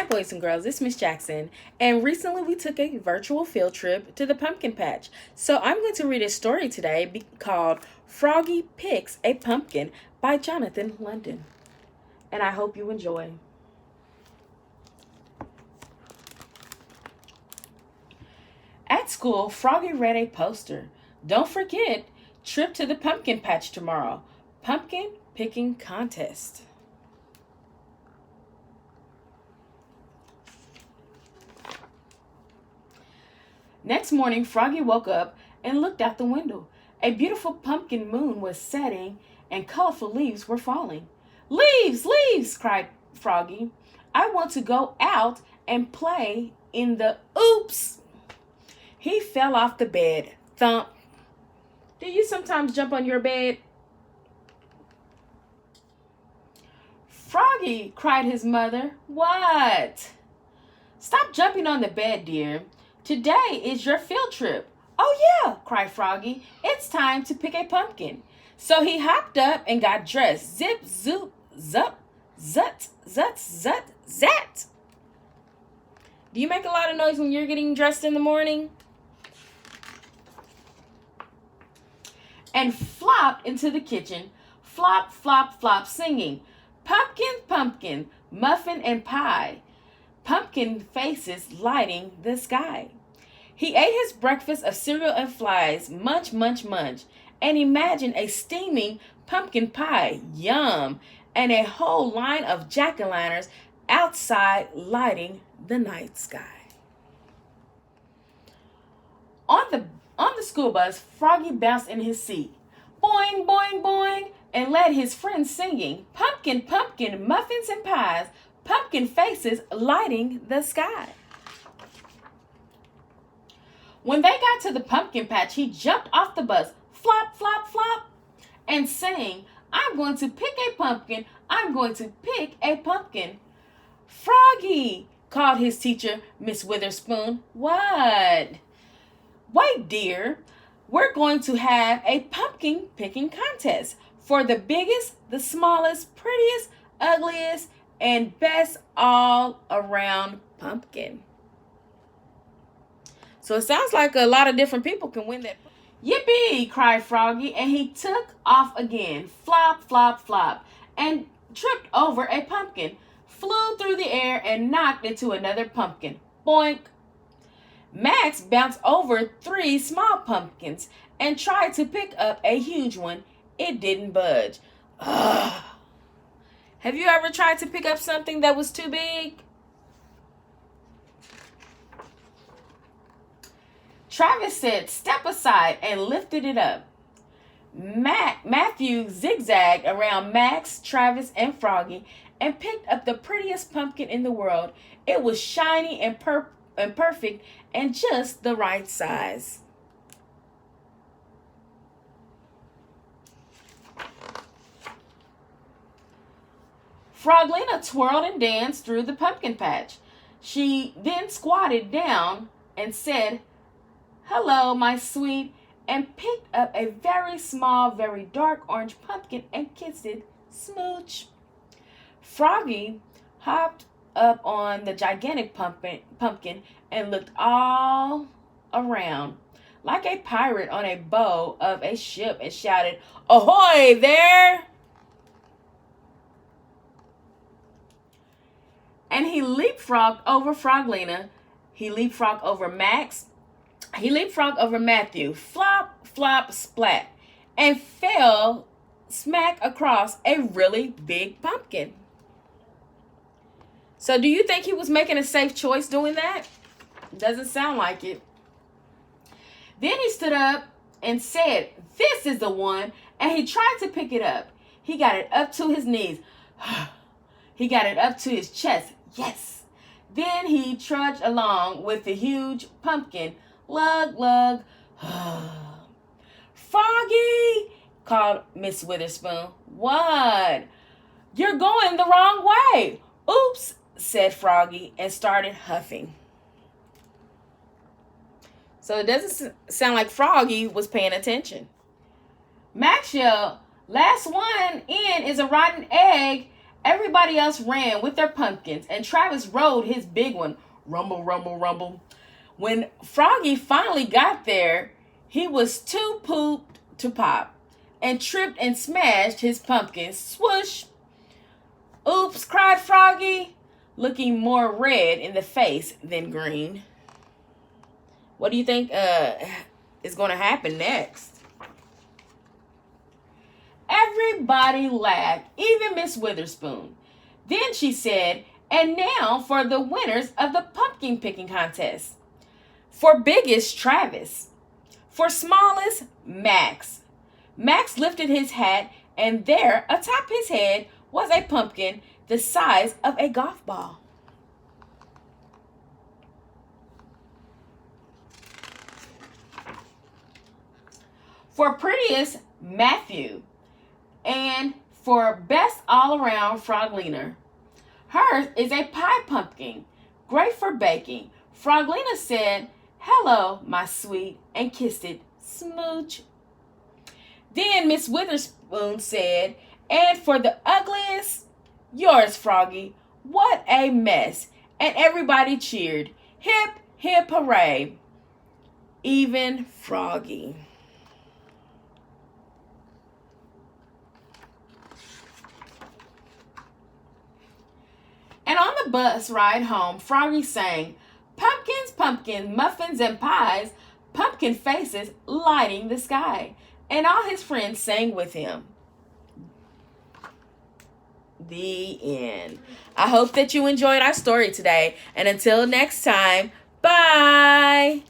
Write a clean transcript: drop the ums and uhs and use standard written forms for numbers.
Hi, boys and girls. It's Miss Jackson. And recently we took a virtual field trip to the pumpkin patch. So I'm going to read a story today called Froggy Picks a Pumpkin by Jonathan London. And I hope you enjoy. At school, Froggy read a poster. Don't forget, trip to the pumpkin patch tomorrow. Pumpkin picking contest. Next morning, Froggy woke up and looked out the window. A beautiful pumpkin moon was setting and colorful leaves were falling. Leaves, leaves, cried Froggy. I want to go out and play in the oops. He fell off the bed. Thump. Do you sometimes jump on your bed? Froggy, cried his mother. What? Stop jumping on the bed, dear. Today is your field trip. Oh yeah, cried Froggy. It's time to pick a pumpkin. So he hopped up and got dressed. Zip, zoop, zup, zut, zut, zut, zat. Do you make a lot of noise when you're getting dressed in the morning? And flopped into the kitchen. Flop, flop, flop, singing. Pumpkin, pumpkin, muffin and pie. Pumpkin faces lighting the sky. He ate his breakfast of cereal and flies, munch, munch, munch, and imagined a steaming pumpkin pie, yum, and a whole line of jack-o'-lanterns outside lighting the night sky. On the school bus, Froggy bounced in his seat. Boing, boing, boing, and led his friends singing, pumpkin, pumpkin, muffins and pies, pumpkin faces lighting the sky. When they got to the pumpkin patch, he jumped off the bus, flop, flop, flop, and sang, I'm going to pick a pumpkin, I'm going to pick a pumpkin. Froggy, called his teacher, Miss Witherspoon. What? Wait, dear, we're going to have a pumpkin picking contest for the biggest, the smallest, prettiest, ugliest, and best all-around pumpkin. So it sounds like a lot of different people can win that. Yippee, cried Froggy, and he took off again. Flop, flop, flop, and tripped over a pumpkin, flew through the air, and knocked into another pumpkin. Boink. Max bounced over 3 small pumpkins and tried to pick up a huge one. It didn't budge. Ugh. Have you ever tried to pick up something that was too big? Travis said, step aside, and lifted it up. Matthew zigzagged around Max, Travis, and Froggy and picked up the prettiest pumpkin in the world. It was shiny and perfect and just the right size. Froglina twirled and danced through the pumpkin patch. She then squatted down and said, hello, my sweet, and picked up a very small, very dark orange pumpkin and kissed it. Smooch. Froggy hopped up on the gigantic pumpkin and looked all around like a pirate on a bow of a ship and shouted, ahoy there! And he leapfrogged over Froglina. He leapfrogged over Max. He leapfrogged over Matthew. Flop, flop, splat. And fell smack across a really big pumpkin. So do you think he was making a safe choice doing that? Doesn't sound like it. Then he stood up and said, this is the one. And he tried to pick it up. He got it up to his knees. He got it up to his chest. Yes. Then he trudged along with the huge pumpkin. Lug, lug. Froggy, called Miss Witherspoon. What? You're going the wrong way. Oops, said Froggy and started huffing. So it doesn't sound like Froggy was paying attention. Max yelled, last one in is a rotten egg Everybody else ran with their pumpkins, and Travis rode his big one. Rumble, rumble, rumble. When Froggy finally got there, he was too pooped to pop and tripped and smashed his pumpkin. Swoosh! Oops, cried Froggy, looking more red in the face than green. What do you think is going to happen next? Everybody laughed, even Miss Witherspoon. Then she said, and now for the winners of the pumpkin picking contest. For biggest, Travis. For smallest, Max. Max lifted his hat, and there, atop his head, was a pumpkin the size of a golf ball. For prettiest, Matthew. And for best all-around, Froglina. Hers is a pie pumpkin, great for baking. Froglina said, hello, my sweet, and kissed it. Smooch. Then Miss Witherspoon said, and for the ugliest, yours, Froggy. What a mess. And everybody cheered. Hip, hip, hooray. Even Froggy. And on the bus ride home, Froggy sang, pumpkins, pumpkins, muffins, and pies, pumpkin faces lighting the sky. And all his friends sang with him. The end. I hope that you enjoyed our story today. And until next time, bye.